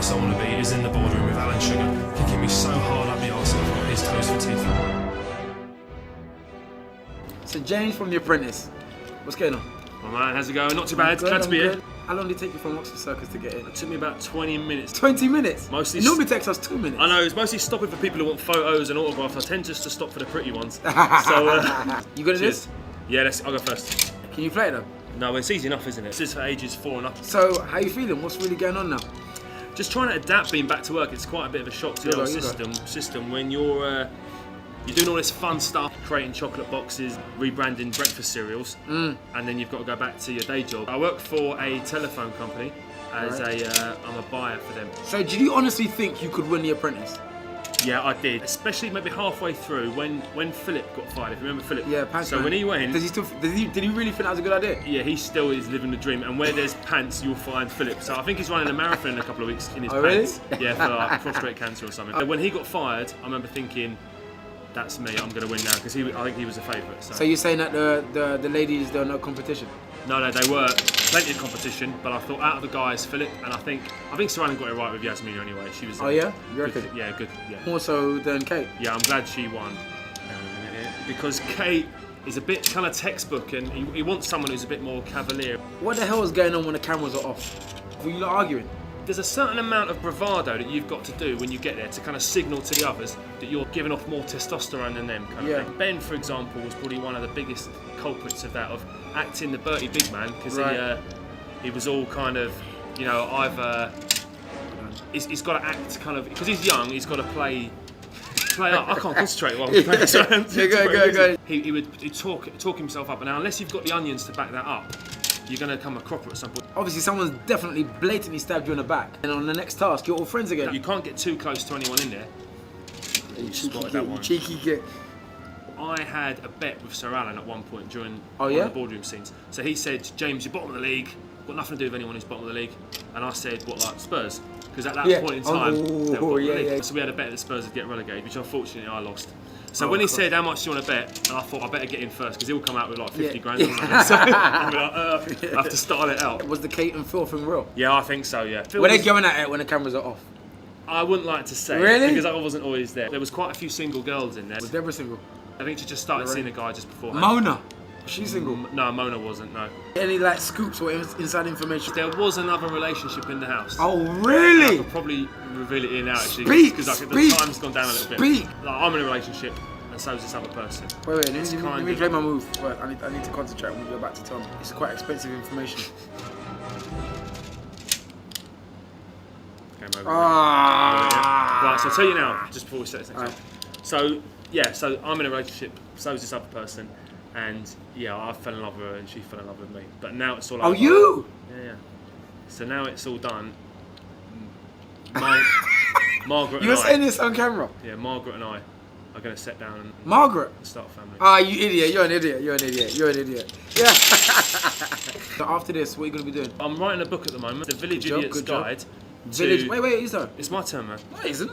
last I want to be is in the boardroom with Alan Sugar, kicking me so hard up the arse that I've got his toes for teeth. So James from The Apprentice, what's going on? Oh man, how's it going? Not too bad, glad to be here. How long did it take you from Oxford Circus to get in? It took me about 20 minutes. 20 minutes? Mostly. It normally takes us 2 minutes. I know, it's mostly stopping for people who want photos and autographs. I tend just to stop for the pretty ones. So, you good at this? Yeah, I'll go first. Can you play it though? No, it's easy enough, isn't it? This is for ages 4 and up. So, how you feeling? What's really going on now? Just trying to adapt being back to work. It's quite a bit of a shock to the system when you're doing all this fun stuff, creating chocolate boxes, rebranding breakfast cereals, and then you've got to go back to your day job. I work for a telephone company as I'm a buyer for them. So did you honestly think you could win The Apprentice? Yeah, I did. Especially maybe halfway through when Philip got fired. If you remember Philip. Yeah, Pants. So man. when he went, did he really think that was a good idea? Yeah, he still is living the dream. And where there's pants, you'll find Philip. So I think he's running a marathon in a couple of weeks in his pants. Really? Yeah, for like prostate cancer or something. When he got fired, I remember thinking, that's me. I'm going to win now because I think he was a favourite. So you're saying that the ladies, there are no competition? No, they were plenty of competition, but I thought out of the guys, Philip, and I think Saran got it right with Yasmina anyway. She was. Oh yeah, you reckon? Good, yeah, good. Yeah. More so than Kate. Yeah, I'm glad she won. Because Kate is a bit kind of textbook, and he wants someone who's a bit more cavalier. What the hell is going on when the cameras are off? Were you not arguing? There's a certain amount of bravado that you've got to do when you get there to kind of signal to the others that you're giving off more testosterone than them kind of thing. Ben, for example, was probably one of the biggest culprits of that, of acting the Bertie big man, because he was all kind of, you know, either he's got to act kind of, because he's young, he's got to play up. I can't concentrate while I'm playing. Go. He would talk himself up, and now unless you've got the onions to back that up, you're going to come a cropper at some point. Obviously, someone's definitely blatantly stabbed you in the back. And on the next task, you're all friends again. You can't get too close to anyone in there. You cheeky git. I had a bet with Sir Alan at one point during one of the boardroom scenes. So he said, James, you're bottom of the league. Got nothing to do with anyone who's bottom of the league. And I said, what, like Spurs? Because at that point in time, they were league. So we had a bet that the Spurs would get relegated, which unfortunately I lost. So when he said, how much do you want to bet? And I thought, I better get in first, because he'll come out with like 50 grand or something. So I'll be like, I have to start it out. Was the Kate and Phil thing real? Yeah, I think so, yeah. Were they going at it when the cameras are off? I wouldn't like to say. Really? Because I wasn't always there. There was quite a few single girls in there. Was Deborah single? I think she just started seeing a guy just beforehand. Mona? She's single? No, Mona wasn't, no. Any like scoops or inside information? There was another relationship in the house. Oh, really? I could probably reveal it here now, actually. Because like, the time's gone down a little bit. Speak! Like, I'm in a relationship, and so is this other person. Wait, let me play my move. Wait, I need to concentrate on what you're about to tell me. It's quite expensive information. Game over. Right, so I'll tell you now, just before we set this next up. So, yeah, so I'm in a relationship, so is this other person. And yeah, I fell in love with her and she fell in love with me. But now it's all over. Oh, you? Yeah. So now it's all done. Margaret You were saying this on camera? Yeah, Margaret and I are going to sit down and Margaret? Start a family. Ah, you idiot. You're an idiot. Yeah. So after this, what are you going to be doing? I'm writing a book at the moment. The Village Idiot's Guide. Wait, is there? It's my turn, man. No, it isn't.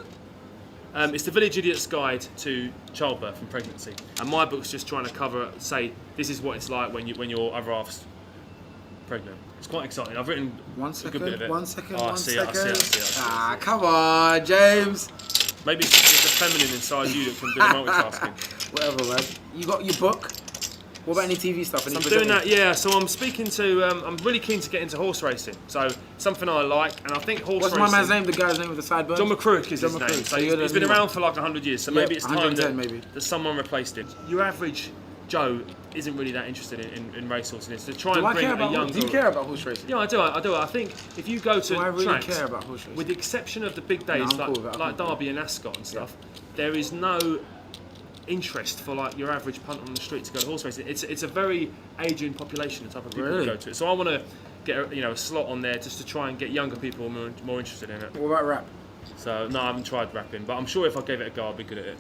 It's the Village Idiot's Guide to Childbirth and Pregnancy, and my book's just trying to cover, say, this is what it's like when your other half's pregnant. It's quite exciting. I've written a good bit of it. One second. I see it. Ah, come on, James. Maybe it's the feminine inside you that can do the multitasking. Whatever, man. You got your book. What about any TV stuff? So I'm doing that, yeah. So I'm speaking to, I'm really keen to get into horse racing. So something I like, and I think horse racing... What's my man's name, the guy's name with the sideburns? John McQuillan is his name. So he's been around for like 100 years, so maybe it's time that someone replaced him. Your average Joe isn't really that interested in racehorses. It's to try and bring a young... Do you care about horse racing? Yeah, I do. I think if you go to tracks, care about horse racing? with the exception of the big days like Derby and Ascot and stuff, there is no interest for like your average punter on the street to go to horse racing. It's a very aging population, the type of people who go to it. So I want to get a slot on there just to try and get younger people more interested in it. What about rap? So no, I haven't tried rapping, but I'm sure if I gave it a go, I'd be good at it.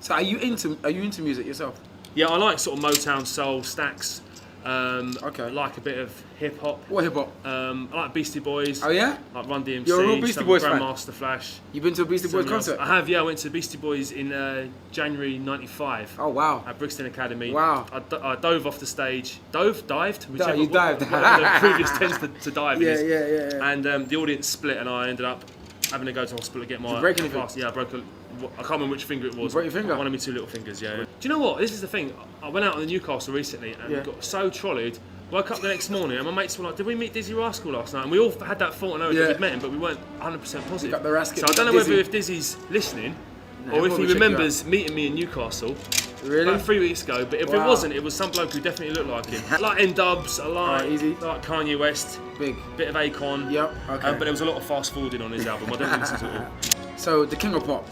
So are you into music yourself? Yeah, I like sort of Motown, soul, Stax. Okay. I like a bit of hip hop. What hip hop? I like Beastie Boys. Oh yeah? Like Run DMC. You're a real Beastie Boys fan? Grandmaster Flash. You been to a Beastie Boys concert? I have, yeah. I went to Beastie Boys in January '95. Oh wow. At Brixton Academy. Wow. I dove off the stage. Dived? No, you dived. The previous tends to dive. Yeah. And the audience split, and I ended up having to go to hospital to get my class. Yeah, I broke I can't remember which finger it was. You broke your finger? One of my 2 little fingers, yeah. Do you know what? This is the thing. I went out on the Newcastle recently and got so trolleyed. Woke up the next morning and my mates were like, did we meet Dizzy Rascal last night? And we all had that thought and know that we'd met him, but we weren't 100% positive. Got the rascal, so I don't know whether if Dizzy's listening or if he remembers meeting me in Newcastle about 3 weeks ago. But if it wasn't, it was some bloke who definitely looked like him. I like N-Dubs, I like Kanye West, bit of Akon. Yep, okay. But there was a lot of fast forwarding on his album. I don't listen to it all. So, the King of Pop.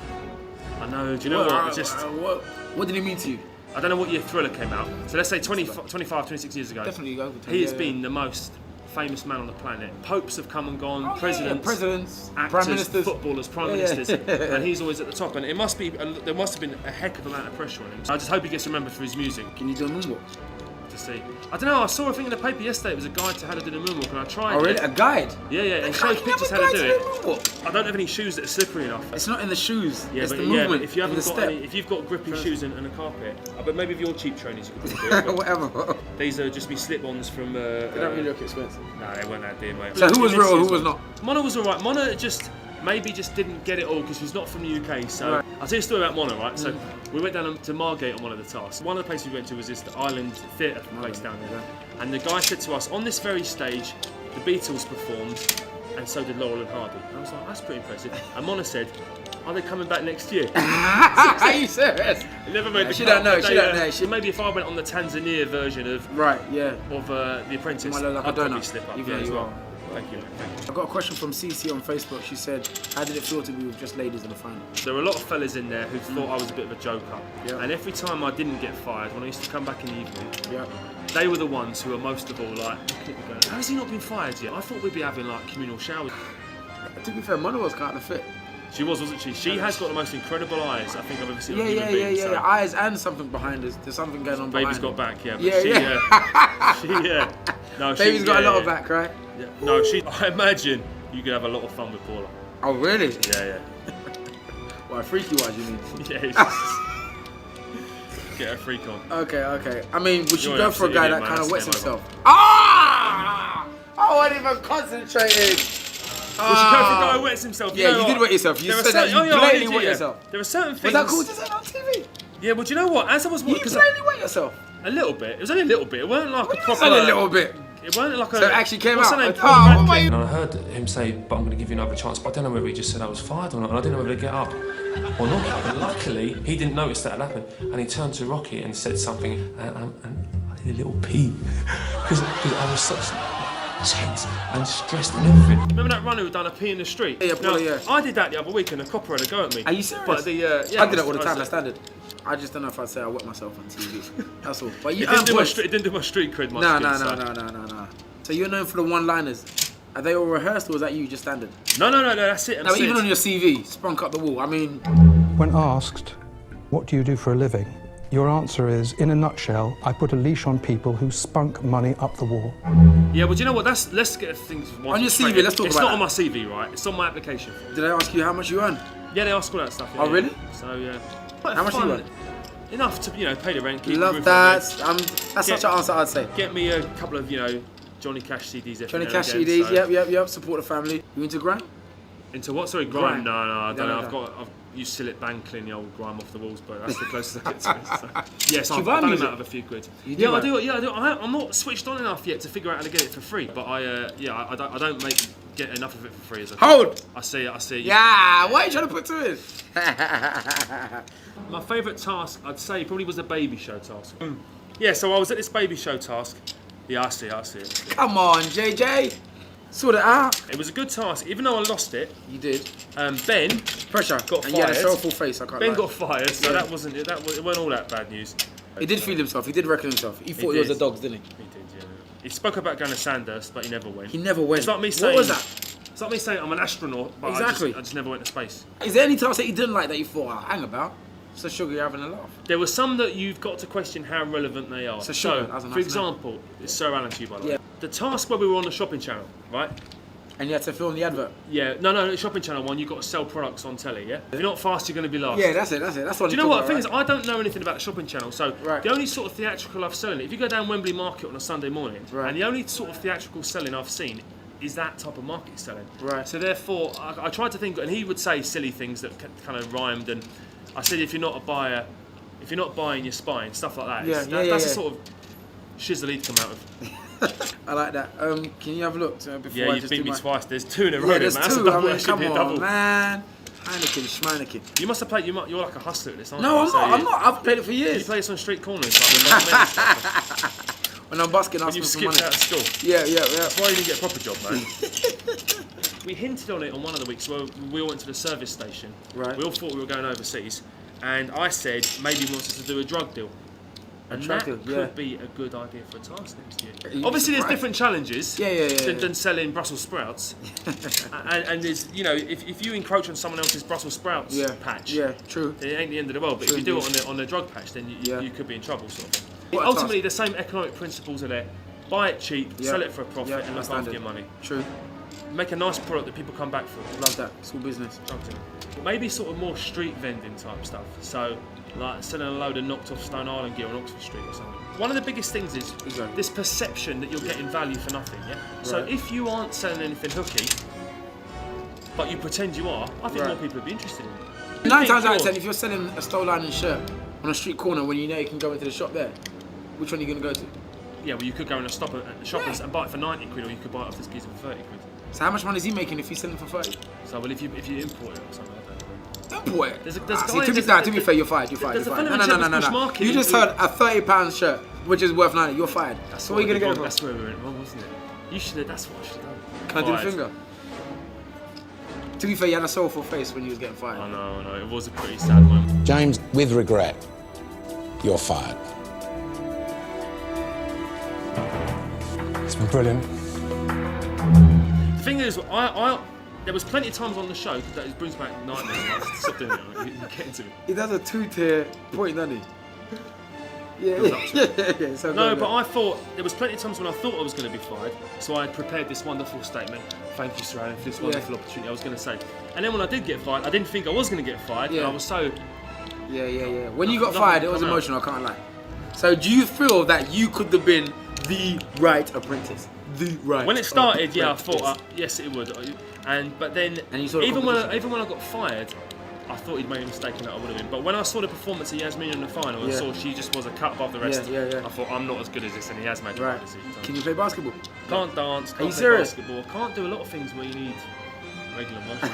I know, do you know what? What did he mean to you? I don't know what year Thriller came out. So let's say 25, 26 years ago. Definitely go. He has been the most famous man on the planet. Popes have come and gone, presidents, actors, prime ministers, footballers, prime ministers, and he's always at the top. And there must have been a heck of amount of pressure on him. So I just hope he gets remembered for his music. Can you do a moonwalk? To see. I don't know, I saw a thing in the paper yesterday, it was a guide to how to do the moonwalk and I tried it. Oh really? A guide? Yeah, and shows pictures how to do it. I don't have any shoes that are slippery enough. It's not in the shoes, it's the but movement, if you haven't got step. if you've got grippy shoes and a carpet, but maybe if you're cheap trainers you could probably do it. Whatever. These are just be slip-ons from... they don't really look expensive. No, they weren't that dear, mate. So who was real, who was not? Mona was alright. Mona maybe just didn't get it all because she's not from the UK. So I'll tell you a story about Mona, right? So we went down to Margate on one of the tasks. One of the places we went to was this Island Theatre place down there. And the guy said to us, on this very stage, the Beatles performed and so did Laurel and Hardy. And I was like, that's pretty impressive. And Mona said, are they coming back next year? Are you serious? It never made the she don't know, she don't know. Maybe if I went on the Tanzania version of The Apprentice, I'd probably slip up as well. Thank you. I got a question from CC on Facebook. She said, how did it feel to be with just ladies in the final? There were a lot of fellas in there who thought I was a bit of a joker. And every time I didn't get fired, when I used to come back in the evening, they were the ones who were most of all like, going, how has he not been fired yet? I thought we'd be having like communal showers. To be fair, Mona was kind of fit. She wasn't she? She has got the most incredible eyes I think I've ever seen on a human being. Yeah. Eyes and something behind us. There's something going on behind. Baby's got back, but no, Baby's got a lot of back, right? Yeah. No, I imagine you could have a lot of fun with Paula. Oh, really? Yeah. Well, freaky wise, you mean? Get a freak on. Okay. I mean, would you go for a guy that kind of wets himself? Ah! I wasn't even concentrated. Would you go for a guy who wets himself? Yeah, you did wet yourself. You said that you blatantly wet yourself. There are certain things. Was that cool to say on TV? Yeah, well, do you know what? As I was watching, you blatantly wet yourself. A little bit. It was only a little bit. It weren't like a proper. Only a little bit. It weren't like a. So it actually came out. And I heard him say, "But I'm going to give you another chance." But I don't know whether he just said I was fired or not, and I didn't know whether to get up or not. But luckily, he didn't notice that had happened, and he turned to Rocky and said something, and I did a little pee because I was such tense and stressed and everything. Remember that runner who done a pee in the street? Yeah. I did that the other week, and the copper had a go at me. Are you serious? But I did it all the time. I standard. I just don't know if I'd say I wet myself on TV. That's all. But it didn't do my street cred much. No. So you're known for the one-liners. Are they all rehearsed, or is that you just standard? No, that's it. Now, even on your CV, spunk up the wall. I mean, when asked, "What do you do for a living?" your answer is, in a nutshell, I put a leash on people who spunk money up the wall. Yeah, well, do you know what? Let's get things on your CV. Let's talk about it. It's not on my CV, right? It's on my application form. Did I ask you how much you earn? Yeah, they ask all that stuff. Oh, really? So yeah. How much do you earn? Enough to pay the rent. Keep Love that. That's such an answer, I'd say. Get me a couple of Johnny Cash CDs. Johnny Cash CDs. Yep. Support the family. You into grime? Into what? Sorry, grime. No, I don't know. I've used Sillet Bang clean the old grime off the walls, but that's the closest I get to it. So. Yes, I've done them out of a few quid. I do. I'm not switched on enough yet to figure out how to get it for free. But I don't get enough of it for free as I Hold! I see it. Yeah, what are you trying to put to it? My favourite task, I'd say, probably was the baby show task. Yeah, so I was at this baby show task. Yeah, I see it. Come on, JJ. Sort it out. It was a good task, even though I lost it. You did. Ben pressure got fired. And you had a sorrowful face. I can't Ben lie. got fired, so it weren't all that bad news. He did feel himself. He did reckon himself. He thought he was the dogs, didn't he? He did, yeah. He spoke about going to Sandhurst, but he never went. It's like me saying. What was that? It's like me saying I'm an astronaut, but exactly. I just never went to space. Is there any task that you didn't like that you thought, hang about? So sugar, you're having a laugh. There were some that you've got to question how relevant they are. So for example, it's Sir Alan to you, by the way. Yeah. The task where we were on the shopping channel, right? And you had to film the advert? Yeah. No, the shopping channel one, you've got to sell products on telly, yeah? If you're not fast, you're going to be last. Yeah, that's it. That's what Do you know what? The thing is, I don't know anything about the shopping channel, so right. The only sort of theatrical I've seen, if you go down Wembley Market on a Sunday morning, right. and the only sort of theatrical selling I've seen is that type of market selling. Right. So therefore, I tried to think, and he would say silly things that kind of rhymed, and I said, if you're not a buyer, if you're not buying, you're spying, stuff like that. That's the sort of shizzle he'd come out with. I like that. Can you have a look before yeah, I you just beat do me my... twice. There's 2 in a row, Yeah, man. there's That's a 2. double. I mean, come be a on, double. man. Heineken, Schmeineken. You must have played. You're like a hustler at this, aren't No, you? I'm not. I'm not. I've played it for You years. play this on street corners, like When I'm busking, when asking you for skipped money. out of school. Yeah. That's why you didn't get a proper job, man. We hinted on it on one of the weeks where we all went to the service station. Right. We all thought we were going overseas, and I said maybe he wants us to do a drug deal. And that could be a good idea for a task next year. Obviously, there's different challenges than selling Brussels sprouts. and there's, you know, if you encroach on someone else's Brussels sprouts patch, true. it ain't the end of the world. But if you do it on the drug patch, then you could be in trouble, sort of thing. Ultimately, the same economic principles are there. Buy it cheap, sell it for a profit, and look after your money. True. Make a nice product that people come back for. Love that. It's all business. Maybe sort of more street vending type stuff. So, like selling a load of knocked off Stone Island gear on Oxford Street or something. One of the biggest things is this perception that you're getting value for nothing, yeah? Right. So if you aren't selling anything hooky, but you pretend you are, I think more people would be interested in it. 9 times out of 10, if you're selling a Stone Island shirt on a street corner when you know you can go into the shop there, which one are you going to go to? Yeah, well, you could go in a shop and buy it for 90 quid, or you could buy it off this geezer for 30 quid. So how much money is he making if he's selling for 30? So, well, if you import it or something like that. Import it? There's to be fair, you're fired. No. You just heard a £30 shirt, which is worth 90. You're fired. That's what are you going to get for? That's where we went wrong, wasn't it? You should have. That's what I should have done. Can I do the finger? To be fair, you had a soulful face when you was getting fired. I know. It was a pretty sad moment. James, with regret, you're fired. It's been brilliant. The thing is, there was plenty of times on the show that it brings back nightmares. Stop doing it. You get into it. He does a 2-tier point, doesn't he? Yeah. So no, but I thought there was plenty of times when I thought I was going to be fired, so I prepared this wonderful statement. Thank you, Sir Alan, for this wonderful opportunity. I was going to say, and then when I did get fired, I didn't think I was going to get fired, and I was so. Yeah. When you got fired, it was emotional. I can't lie. So, do you feel that you could have been the right apprentice? When it started, I thought yes, it would. But then even when I got fired, I thought he'd made a mistake and that I would have been. But when I saw the performance of Yasmin in the final and saw she just was a cut above the rest, I thought I'm not as good as this, and he has made a right decision. Can you play basketball? Can't dance. Can't play basketball. Can't do a lot of things where you need regular motion.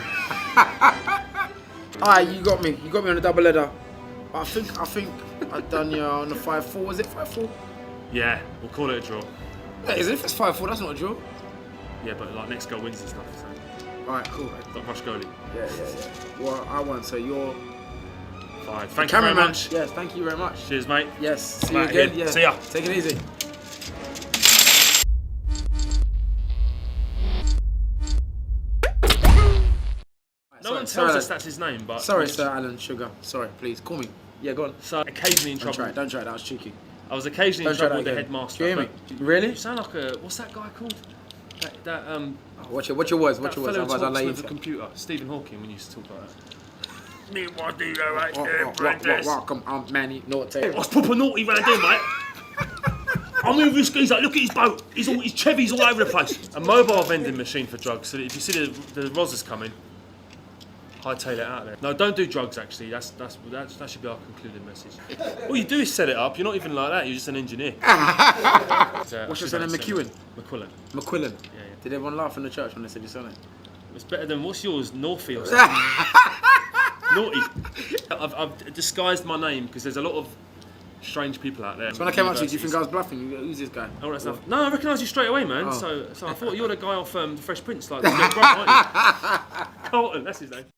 Alright, you got me. You got me on the double header. I think I've done you on the 5-4. Was it 5-4? Yeah, we'll call it a draw. Yeah, if it's 5-4, that's not a draw. Yeah, but like next goal wins and stuff. So. Alright, cool. Not rush goalie. Yeah. Well, I won, so you're fine. Thank you very much. Yes, thank you very much. Cheers, mate. Yes. See you again. Yeah. See ya. Take it easy. No one tells us that's his name, but... Sorry, Sir Alan Sugar. Sorry, please, call me. Yeah, go on. So, occasionally in trouble. Don't try it, that was cheeky. I was occasionally in trouble with the headmaster. Do you hear me? Really? You sound like a... What's that guy called? What's your words? That fellow who talks with the computer. Stephen Hawking, when you used to talk like that. Me, what do you right there, apprentice? Welcome, I'm Manny Norté. What's proper naughty round here, mate? I'm with this geezer, look at his boat. His Chevy's all over the place. A mobile vending machine for drugs, so that if you see the Rozzers coming, hightail it out there. No, don't do drugs, actually. That should be our concluding message. All you do is set it up. You're not even like that. You're just an engineer. What's your surname? McQuillan? McQuillan. Yeah. Did everyone laugh in the church when they said your surname? It's better than, what's yours? Northfield or something. Naughty. I've disguised my name because there's a lot of strange people out there. So when I came up to you, do you think I was bluffing? Who's this guy? All that stuff. No, I recognised you straight away, man. Oh. So I thought you're the guy off The Fresh Prince, like the young brother, aren't you? Colton, that's his name.